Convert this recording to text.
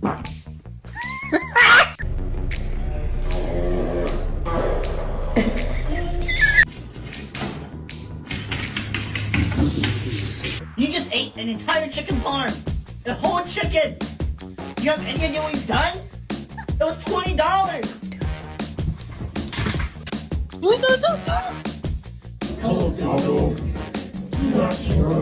You just ate an entire chicken farm! The whole chicken! You have any idea what you've done? It was $20! Hello, Dado. That's your